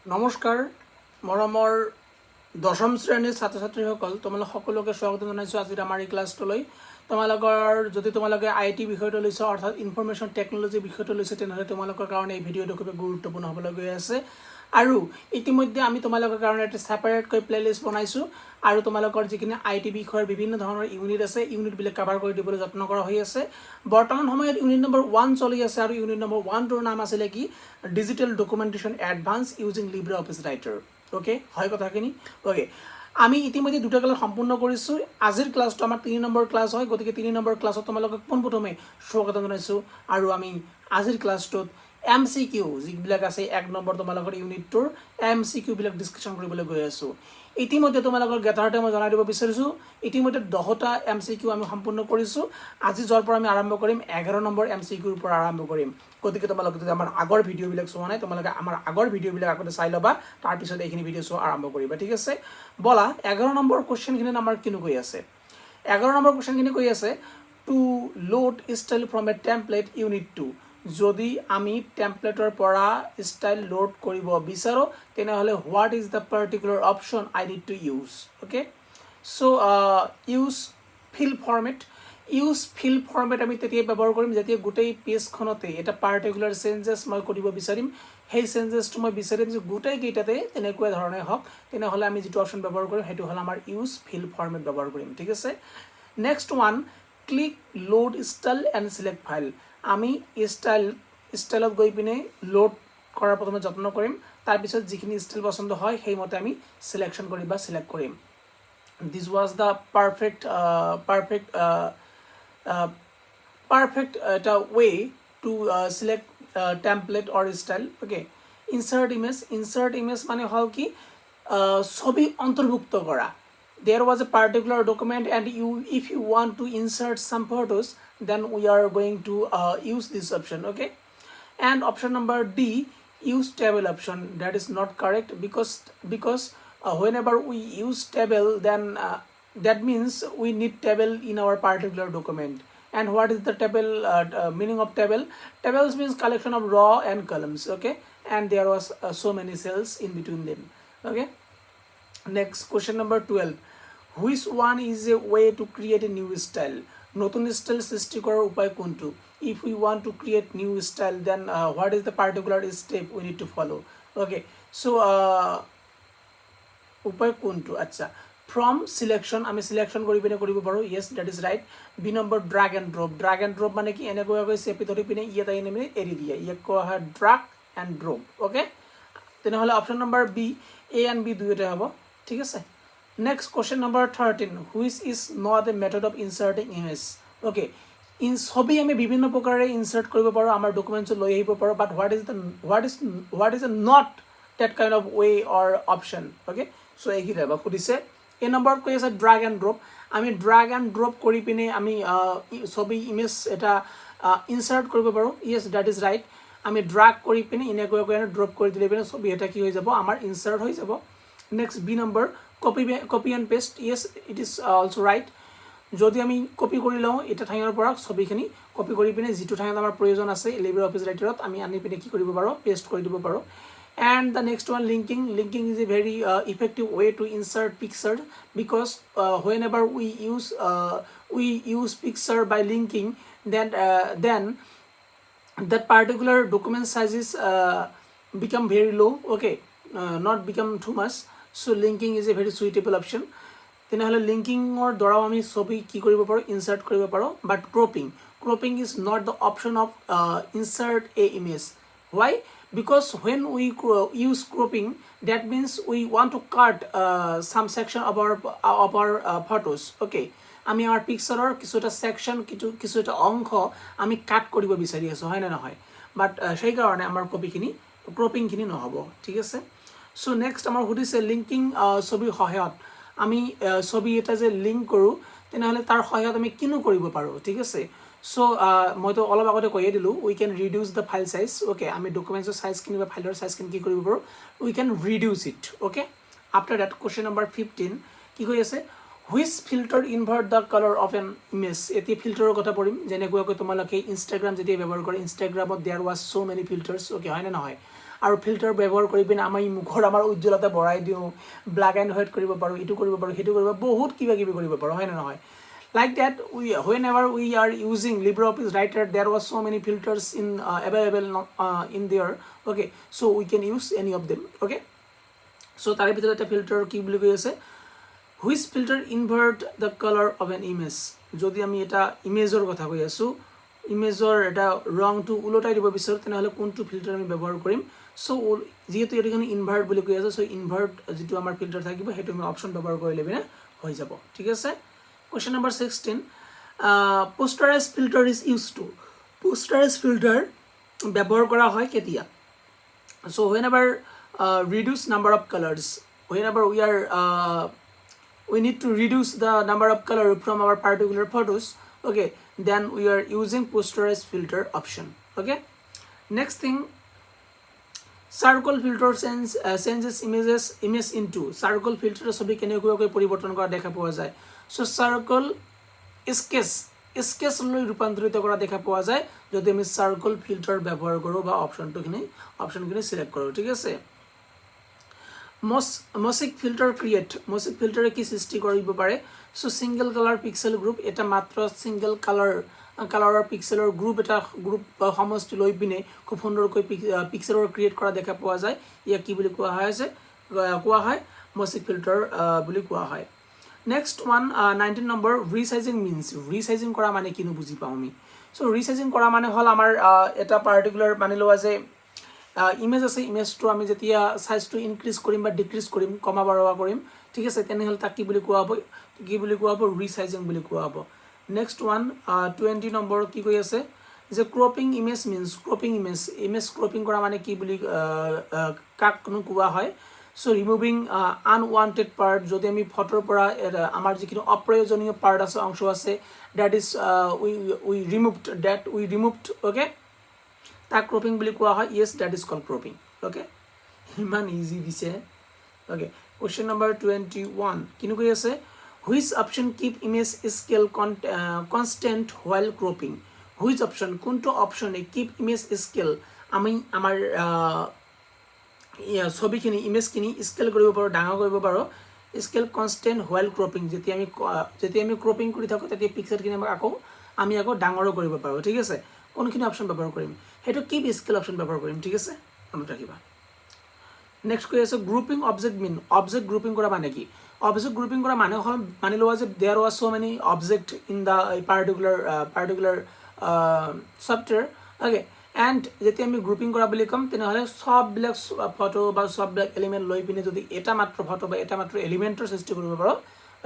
নমস্কাৰ মৰমৰ দশম শ্ৰেণীৰ ছাত্ৰ ছাত্ৰীসকল তোমালোক সকলোকে স্বাগত জনাইছো আজিৰ আমাৰ এই ক্লাছটোলৈ তোমালোকৰ যদি তোমালোকে আইটি বিষয়টো লৈছে অৰ্থাৎ ইনফৰমেশ্যন টেকনলজি বিষয়টো লৈছে তেনেহলে তোমালোকৰ কাৰণে এই ভিডিঅটো খুব গুৰুত্বপূৰ্ণ হ'বলৈ গৈ আছে আৰু ইতিমধ্যে আমি তোমালোকৰ কাৰণে এটা সেপাৰেট কৈ প্লেলিষ্ট বনাইছো আৰু তোমালোকৰ যিখিনি আইটি বিষয়ৰ বিভিন্ন ধৰণৰ ইউনিট আছে ইউনিট বিলাক কভাৰ কৰি দিবলৈ যত্ন কৰা হৈ আছে বৰ্তমান সময়ত ইউনিট নম্বৰ 1 চলি আছে আৰু ইউনিট নম্বৰ 1 টোৰ নাম আছিল কি digital documentation advance using LibreOffice Writer okay হয় কথাখিনি ওকে আমি ইতিমধ্যে দুটা ক্লাস সম্পূৰ্ণ কৰিছো আজিৰ ক্লাসটো আমাৰ 3 নম্বৰ ক্লাস হয় গতিকে 3 নম্বৰ ক্লাসত তোমালোকক পোনপ্ৰথমে স্বাগত জনাইছো আৰু আমি আজিৰ ক্লাসটোত MCQ যিবিলাক আছে 1 নম্বৰ তোমালোকৰ ইউনিটটোৰ MCQ বিলাক ডিসকাশন কৰিবলৈ গৈ আছো ইতিমধ্যে তোমালোকৰ গেটাৰতে মই জনাই দিব বিচাৰিছো ইতিমধ্যে 10টা MCQ আমি সম্পূৰ্ণ কৰিছো আজি জৰ পৰা আমি আৰম্ভ কৰিম 11 নম্বৰ MCQ ৰ পৰা আৰম্ভ কৰিম গতিকে তোমালোকে যদি আমাৰ আগৰ ভিডিও বিলাক চোৱা নাই তোমালোকে আমাৰ আগৰ ভিডিও বিলাক আগতে চাই লবা তাৰ পিছত এইখিনি ভিডিও চোৱা আৰম্ভ কৰিবা ঠিক আছে বলা 11 নম্বৰ কোশ্চেন খিনি আমাৰ কিনো কৈ আছে 11 নম্বৰ কোশ্চেন খিনি কৈ আছে to load style from a template unit 2 যদি আমি টেমপ্লেটৰ পৰা স্টাইল লোড কৰিব বিচাৰো তেনেহলে what is the particular option I need to use okay so use fill format আমি তেতিয়া ব্যৱহাৰ কৰিম যেতিয়া গোটেই পেজখনতে এটা পাৰ্টিকুলাৰ চেঞ্জেছ মই কৰিব বিচাৰিম সেই চেঞ্জেছটো মই বিচাৰিম যে গোটেই কেইটাতে তেনেকুৱা ধৰণে হওক তেনেহলে আমি যেটো অপচন ব্যৱহাৰ কৰিম হেতু হল আমাৰ ইউজ ফিল ফৰমেট ব্যৱহাৰ কৰিম ঠিক আছে next one click load style and select file আমি স্টাইলত গৈ পিনে লোড কৰাৰ প্ৰথমে যত্ন কৰিম তাৰ পিছত যিখিনি স্টাইল পছন্দ হয় সেই মতে আমি সিলেকশন কৰিম বা সিলেক্ট কৰিম this was the perfect way to select template or style okay insert image মানে হল কি ছবি অন্তৰ্ভুক্ত কৰা there was a particular document and if you want to insert some photos then we are going to use this option okay and option number D use table option that is not correct because whenever we use table then that means we need table in our particular document and what is the table meaning of tables means collection of raw and columns okay and there was so many cells in between them okay next question number 12 which one is a way to create a new style নতুন style সৃষ্টি কৰাৰ উপায় কোনটো if we want to create new style then what is the particular step we need to follow okay so উপায় কোনটো আচ্ছা from selection আমি selection কৰি পিনে কৰিব পাৰো yes that is right b number drag and drop মানে কি এনেকৈ চেপি ধৰি পিনে ইয়াত আনি মানে এৰি দিয়া ইয়াক কোৱা হয় drag and drop okay তেনেহলে option number b a and b দুইটা হ'ব ঠিক আছে next question number 13 which is not a method of inserting image okay in ছবি আমি বিভিন্ন প্ৰকাৰে ইনসাৰ্ট কৰিব পাৰো আমাৰ ডকুমেন্টছ লৈ আহিব পাৰো but what is a not that kind of way or option okay so এই কিবা খুদিছে এই নম্বৰত কৈ আছে drag and drop আমি drag and drop কৰি পিনে আমি ছবি ইমেজ এটা ইনসাৰ্ট কৰিব পাৰো yes that is right আমি drag কৰি পিনে এনেকৈ ড্ৰপ কৰি দিলে পিনে ছবি এটা কি হৈ যাব আমাৰ ইনসার্ট হৈ যাব next b number copy and paste yes it is also right যদি আমি কপি কৰি লওঁ এটা ঠাইৰ পৰা ছবিখিনি কপি কৰি পিনে যেটো ঠাইত আমাৰ প্ৰয়োজন আছে LibreOffice Writer আমি আনি পিনে কি কৰিব পাৰো পেষ্ট কৰি দিব পাৰো and the next one linking is a very effective way to insert picture because whenever we use picture by linking then that particular document sizes become very low okay not become too much so linking is a very suitable option তেনেহলে linking or দ্বাৰা আমি ছবি কি কৰিব পাৰো ইনসাৰ্ট কৰিব পাৰো but cropping is not the option of insert a image why because when we use cropping that means we want to cut some section of our photos okay আমি আমাৰ পিকচাৰৰ কিছুটা সেকশন কিছুটা অংশ আমি কাট কৰিব বিচাৰি আছো হয় না নহয় বাট সেই কাৰণে আমাৰ ক্ৰপিং খিনি নহব ঠিক আছে সো নেক্সট আমাৰ হুদিছে লিংকিং ছবিৰ সহায়ত আমি ছবি এটা যে লিংক কৰো তেনেহলে তাৰ সহায়ত আমি কিনো কৰিব পাৰো ঠিক আছে সো মই তো অলপ আগতে কৈয়ে দিলো we can reduce the file size okay আমি ডকুমেন্টৰ সাইজ কিনি বা ফাইলৰ সাইজ কিনি কি কৰিব পাৰো we can reduce it okay after that question number 15 কি কৈ আছে which filter invert the color of an image এতি ফিল্টাৰৰ কথা পঢ়িম যেনেকৈ তোমালোকে ইনষ্টাগ্ৰাম যদি ব্যৱহাৰ কৰে ইনষ্টাগ্ৰামত there was so many filters okay হয় না নহয় আৰু ফিল্টাৰ ব্যৱহাৰ কৰি পিনে আমি মুখৰ আমাৰ উজ্জ্বলতা বঢ়াই দিওঁ, ব্লেক এণ্ড হোৱাইট কৰিব পাৰোঁ, এইটো কৰিব পাৰোঁ, সেইটো কৰিব পাৰোঁ, বহুত কিবা কিবি কৰিব পাৰোঁ, হয় নে নহয়? Like that, whenever we are using LibreOffice Writer, there was so many filters available in there. Okay, so we can use any of them. Okay, so তাৰে ভিতৰত এটা ফিল্টাৰ কি বুলি কৈ আছে, which filter invert the color of an image. যদি আমি এটা ইমেজৰ কথা কৈ আছো, ইমেজৰ এটা ৰংটো উলটাই দিব বিচাৰো, তেনেহ'লে কোনটো ফিল্টাৰ আমি ব্যৱহাৰ কৰিম? সো যেহেতু এখানে ইনভাৰ্ট বুলি কৈ আছে, সো ইনভাৰ্ট যেটো আমাৰ ফিল্টাৰ থাকিব সেইটো আমি অপশন ব্যৱহাৰ কৰিলে বিনা হৈ যাব, ঠিক আছে? Question number 16, posterized filter is used to. Posterized filter ব্যবহার করা হয় কেতিয়া? So whenever reduce number of colors, whenever we need to reduce the number of color from our particular photos, okay, then we are using posterized filter option. Okay, next thing, circle filter changes image into. Circle filter ছবি কেনেকৈ পৰিৱৰ্তন কৰা দেখা পোৱা যায়। So সাৰ্কল sketch লৈ ৰূপান্তৰিত কৰা দেখা পোৱা যায় যদি আমি সাৰ্কল ফিল্টাৰ ব্যৱহাৰ কৰোঁ বা অপশনখিনি সিলেক্ট কৰোঁ, ঠিক আছে? মসিক ফিল্টাৰে কি সৃষ্টি কৰিব পাৰে? So single colour pixel group, এটা মাত্ৰ সিঙ্গেল কালাৰৰ পিক্সেলৰ গ্ৰুপ সমষ্টি লৈ পিনে খুব সুন্দৰকৈ পিক্সেলৰ ক্ৰিয়েট কৰা দেখা পোৱা যায়। ইয়াক কি বুলি কোৱা হয়? মসিক ফিল্টাৰ বুলি কোৱা হয়। Next one, 19 number, resizing means. Resizing কৰা মানে কিনো বুজি পাওঁ আমি? সো resizing কৰা মানে হল আমাৰ এটা পাৰ্টিকুলাৰ মানি লোৱা যে ইমেজ আছে, ইমেজটো আমি যেতিয়া সাইজটো ইনক্ৰিজ কৰিম বা ডিক্ৰিজ কৰিম, কমা বঢ়োৱা কৰিম, ঠিক আছে, তেনেহ'লে তাক কি বুলি কোৱা হ'ব? ৰিসাইজিং বুলি কোৱা হ'ব। নেক্সট ওৱান 20 নম্বৰ কি কৈ আছে যে cropping image means, cropping image cropping কৰা মানে কি বুলি কাকনো কোৱা হয়? সো ৰিমুভিং আনৱান্টেড পাৰ্ট, যদি আমি ফটোৰ পৰা আমাৰ যিখিনি অপ্ৰয়োজনীয় পাৰ্ট আছে, অংশ আছে, that is we removed, okay, তাক ক্ৰপিং বুলি কোৱা হয়। Yes, that is called cropping. Okay, ইমান ইজি দিছে। ওকে, কুৱেশ্যন নম্বৰ 21 কিনো কৈ আছে? Which option keep image scale constant while cropping? Which option, কোনটো অপশ্যনে কিপ ইমেজ স্কেল, আমি আমাৰ ছবিখিনি ইমেজখিনি স্কেল কৰিব পাৰোঁ, ডাঙৰ কৰিব পাৰোঁ, স্কেল কনষ্টেণ্ট হোৱাইল ক্ৰপিং। যেতিয়া আমি ক্ৰপিং কৰি থাকোঁ তেতিয়া পিক্সাৰখিনি আমি আকৌ ডাঙৰো কৰিব পাৰোঁ, ঠিক আছে? কোনখিনি অপশ্যন ব্যৱহাৰ কৰিম? সেইটো কিপ স্কেল অপশ্যন ব্যৱহাৰ কৰিম, ঠিক আছে? মনত ৰাখিবা। নেক্সট কৈ আছে গ্ৰুপিং অবজেক্ট মিন। অবজেক্ট গ্ৰুপিং কৰা মানে কি? অবজেক্ট গ্ৰুপিং কৰা মানে হ'ল মানি লোৱা যে there was so many object in the particular software, okay, and যেতিয়া আমি গ্ৰুপিং কৰা বুলি ক'ম তেনেহ'লে সববিলাক ফটো বা সববিলাক এলিমেণ্ট লৈ পিনে যদি এটা মাত্ৰ ফটো বা এটা মাত্ৰ এলিমেণ্টৰ সৃষ্টি কৰিব পাৰোঁ,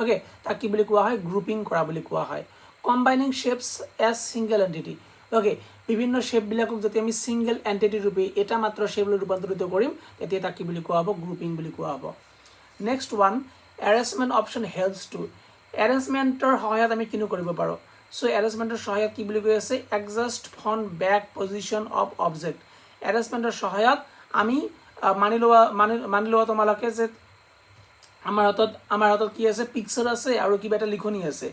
অ'কে, তাক কি বুলি কোৱা হয়? গ্ৰুপিং কৰা বুলি কোৱা হয়। Combining shapes as single entity, okay, বিভিন্ন শ্বেপবিলাকক যদি আমি ছিংগল এণ্টিটি ৰূপে এটা মাত্ৰ শ্বেপলৈ ৰূপান্তৰিত কৰিম তেতিয়া তাক কি বুলি কোৱা হ'ব? গ্ৰুপিং বুলি কোৱা হ'ব। Next one, arrangement option helps to. এৰেঞ্জমেণ্টৰ সহায়ত আমি কিনো কৰিব পাৰোঁ? সো এৰেঞ্জমেণ্টৰ সহায়ত কি বুলি কৈ আছে? Adjust front back position of object. এৰেঞ্জমেণ্টৰ সহায়ত আমি মানি লোৱা তোমালোকে যে আমাৰ হাতত কি আছে? পিক্সাৰ আছে আৰু কিবা এটা লিখনি আছে।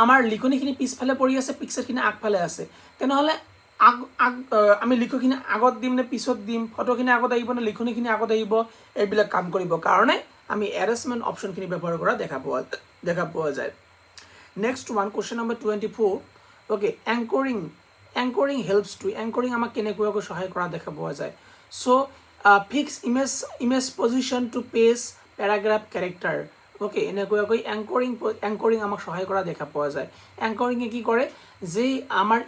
আমাৰ লিখনিখিনি পিছফালে পৰি আছে, পিক্সাৰখিনি আগফালে আছে, তেনেহ'লে আমি লিখনিখিনি আগত দিম নে পিছত দিম? ফটোখিনি আগত আহিব নে লিখনিখিনি আগত আহিব? এইবিলাক কাম কৰিবৰ কাৰণে আমি এৰেঞ্জমেণ্ট অপশ্যনখিনি ব্যৱহাৰ কৰা দেখা পোৱা যায়। Next one, question number 24, okay, anchoring helps to. Anchoring আমাক কেনেকুৱাকৈ সহায় কৰা দেখা পোৱা যায়? So' fix image position to page, paragraph, character, okay, এনেকুৱাকৈ এংকৰিং আমাক সহায় কৰা দেখা পোৱা যায়। এংকৰিঙে কি কৰে? যে আমাৰ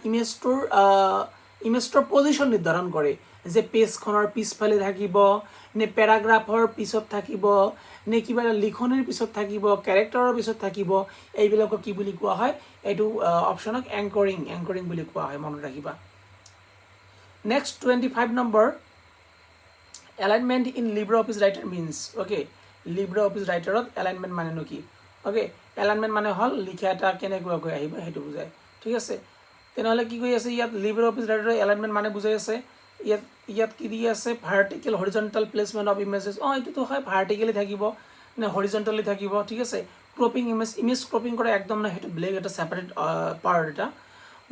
ইমেজটোৰ পজিশ্যন নিৰ্ধাৰণ কৰে, যে পেজখনৰ পিছফালে থাকিব নে পেৰাগ্ৰাফৰ পিছত থাকিব নে কিবা এটা লিখনিৰ পিছত থাকিব, কেৰেক্টাৰৰ পিছত থাকিব, এইবিলাকক কি বুলি কোৱা হয়? এইটো অপশ্যনক এংকৰিং বুলি কোৱা হয়, মনত ৰাখিবা। Next 25 number, alignment in LibreOffice Writer means, okay, LibreOffice Writerত এলাইনমেণ্ট মানেনো কি? অ'কে, এলাইনমেণ্ট মানে হ'ল লিখা এটা কেনেকুৱাকৈ আহিব সেইটো বুজায়, ঠিক আছে? তেনেহ'লে কি কৈ আছে ইয়াত? LibreOffice Writer এলাইনমেণ্ট মানে বুজাই আছে। ইয়াত কি দি আছে? Vertical horizontal placement of images. এইটোতো হয়, ভাৰ্টিকেলি থাকিব নে হৰিজণ্টেলি থাকিব, ঠিক আছে? ক্ৰপিং ইমেজ ক্ৰপিং কৰা একদম নাই, সেইটো বেলেগ এটা ছেপাৰেট পাৰ্ট এটা।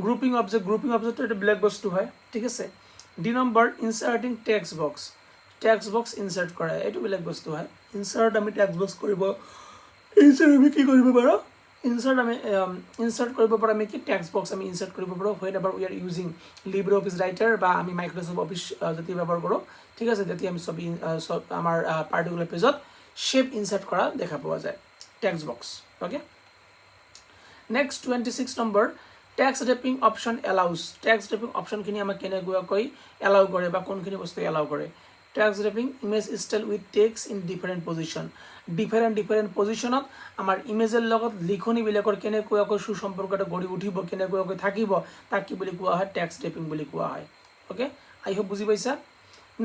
গ্ৰুপিং অবজেক্ট এটা বেলেগ বস্তু হয়, ঠিক আছে? 2 number, inserting text box. Text box insert কৰা এইটো বেলেগ বস্তু হয় ইনসাৰ্ট আমি টেক্সট বক্স কৰিব ইনসাৰ্ট আমি কি কৰিব পাৰোঁ ইনসাৰ্ট আমি ইনসাৰ্ট কৰিব পাৰোঁ আমি কি টেক্সট বক্স আমি ইনসাৰ্ট কৰিব পাৰোঁ when ever we are using LibreOffice Writer বা আমি মাইক্ৰ'ছফ্ট অফিচ যেতিয়া ব্যৱহাৰ কৰোঁ ঠিক আছে তেতিয়া আমি সব আমাৰ পাৰ্টিকুলাৰ পেজত শেপ ইনসাৰ্ট কৰা দেখা পোৱা যায় text box okay next 26 number text wrapping option allows text wrapping অপশ্যনখিনি আমাক কেনেকুৱাকৈ এলাউ কৰে বা কোনখিনি বস্তু এলাউ কৰে text wrapping image style with text in different position different পজিশ্যনত আমাৰ ইমেজৰ লগত লিখনিবিলাকৰ কেনেকুৱাকৈ সুসম্পৰ্ক এটা গঢ়ি উঠিব কেনেকুৱাকৈ থাকিব তাক কি বুলি কোৱা হয় টেক্সট ৰেপিং বুলি কোৱা হয় ওকে আই হোপ বুজি পাইছা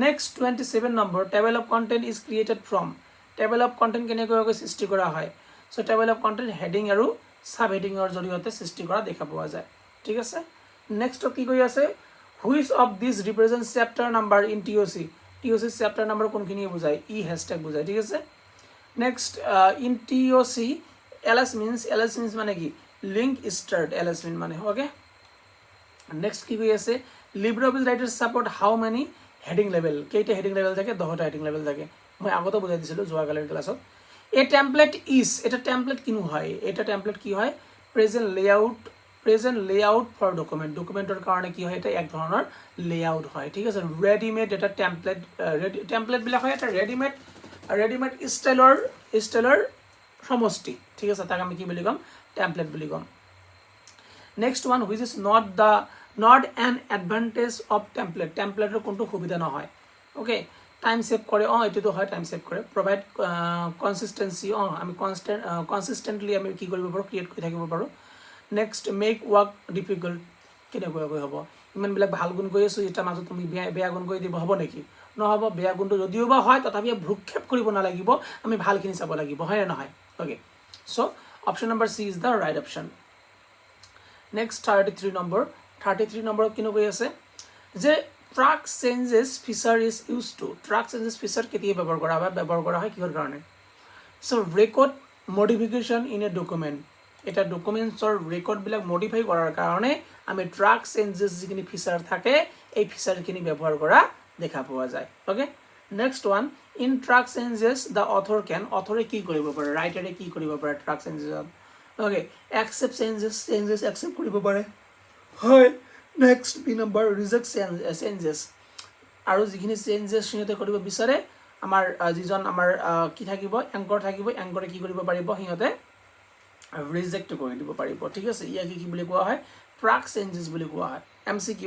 next 27 number table of content is created from table of content কেনেকুৱাকৈ সৃষ্টি কৰা হয় চ' টেবল অফ কণ্টেণ্ট হেডিং আৰু সাব হেডিঙৰ জৰিয়তে সৃষ্টি কৰা দেখা পোৱা যায় ঠিক আছে নেক্সট কি কৈ আছে which of this represent chapter number in TOC chapter number কোনখিনি বুজায় হেশটেগ বুজায় ঠিক আছে next in TOC ls means মানে কি লিংক স্টাৰ্ট ls mean মানে ওকে নেক্সট কি কৈ আছে LibreOffice Writer support how many heading level কেইটা হেডিং লেভেল থাকে 10টা হেডিং লেভেল থাকে মই আগতে বুজাই দিছিলোঁ যোৱাকালিৰ ক্লাছত A template is এটা টেমপ্লেট কিনো হয় এটা টেমপ্লেট কি হয় প্ৰেজেন্ট লেআউট ফৰ ডকুমেন্টৰ কাৰণে কি হয় এটা এক ধৰণৰ লেআউট হয় ঠিক আছে ৰেডিমেড এটা টেমপ্লেট বিলাক হয় এটা ৰেডিমেড ষ্টাইলৰ সমষ্টি ঠিক আছে তাক আমি কি বুলি কম টেমপ্লেট বুলি কম next one which is not an advantage of টেমপ্লেটৰ কোনটো সুবিধা নহয় ওকে টাইম সেভ কৰে এটোতো হয় টাইম সেভ কৰে প্ৰভাইড কনসিস্টেন্সি আমি কনসিস্টেন্টলি আমি কি কৰিব পাৰোঁ ক্ৰিয়েট কৰি থাকিব পাৰোঁ নেক্সট মেক ৱৰ্ক ডিফিকাল্ট কেনেকুৱাকৈ হ'ব ইমানবিলাক ভাল গুণ কৈ আছোঁ এটা মাজত তুমি বেয়া গুণ কৈ দিব হ'ব নেকি নহ'ব বেয়া গুণটো যদিও বা হয় তথাপি ভ্ৰূক্ষেপ কৰিব নালাগিব আমি ভালখিনি চাব লাগিব হয় নে নহয় okay so' option number C is the right option next 33 নম্বৰত কিনো কৈ আছে যে track changes feature is use to track changes feature কেতিয়া ব্যৱহাৰ কৰা হয় কিহৰ কাৰণে so' record modification in a document এটা ডকুমেণ্টছৰ ৰেকৰ্ডবিলাক মডিফাই কৰাৰ কাৰণে আমি ট্ৰাক চেঞ্জেছ যিখিনি ফিচাৰ থাকে এই ফিচাৰখিনি ব্যৱহাৰ কৰা দেখা পোৱা যায় okay next one in track changes the author কি কৰিব পাৰে ৰাইটাৰে কি কৰিব পাৰে ট্ৰাক চেঞ্জেছত ওকে একচেপ্ট চেঞ্জেছ একচেপ্ট কৰিব পাৰে হয় next B number reject changes আৰু যিখিনি চেঞ্জেছ সিহঁতে কৰিব বিচাৰে আমাৰ যিজন আমাৰ কি থাকিব এংকৰে কি কৰিব পাৰিব সিহঁতে ৰিজেক্ট কৰি দিব পাৰিব ঠিক আছে ইয়াক কি বুলি কোৱা হয় ট্ৰাক চেঞ্জেছ বুলি কোৱা হয় MCQ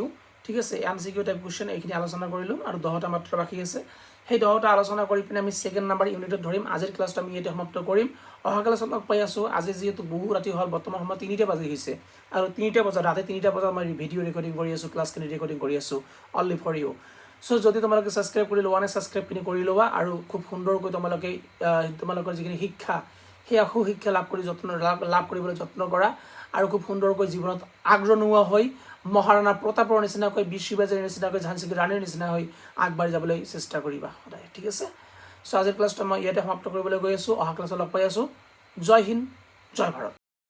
ঠিক আছে MCQ টাইপ কুৱেশ্যন এইখিনি আলোচনা কৰিলোঁ আৰু 10টা মাত্ৰ বাকী আছে সেই 10টা আলোচনা কৰি পিনে আমি সেকেন্ড নাম্বাৰ ইউনিটত ধৰিম আজিৰ ক্লাছটো আমি ইয়াতে সমাপ্ত কৰিম অহা ক্লাছত লগ পাই আছোঁ আজি যিহেতু বহু ৰাতি হ'ল বৰ্তমান সময়ত 3টা বাজি গৈছে আৰু 3টা বজাত ৰাতি 3টা বজাত মই ভিডিঅ' ৰেকৰ্ডিং কৰি আছোঁ ক্লাছখিনি ৰেকৰ্ডিং কৰি আছোঁ অনলি ফৰ ইউ চ' যদি তোমালোকে ছাবস্ক্ৰাইব কৰি লোৱা নাই ছাবস্ক্ৰাইবখিনি কৰি লোৱা আৰু খুব সুন্দৰকৈ তোমালোকৰ যিখিনি শিক্ষা সেই সুশিক্ষা লাভ কৰিবলৈ যত্ন কৰা আৰু খুব সুন্দৰকৈ জীৱনত আগ্ৰহ নোহোৱা হৈ মহাৰাণা প্ৰতাপৰ নিচিনাকৈ বিশ্ববাজীৰ নিচিনাকৈ ঝান্সী ৰাণীৰ নিচিনা হৈ আগবাঢ়ি যাবলৈ চেষ্টা কৰিবা সদায় ঠিক আছে চ' আজিৰ ক্লাছটো মই ইয়াতে সমাপ্ত কৰিবলৈ গৈ আছোঁ অহা ক্লাছত লগ পাই আছোঁ জয় হিন্দ জয় ভাৰত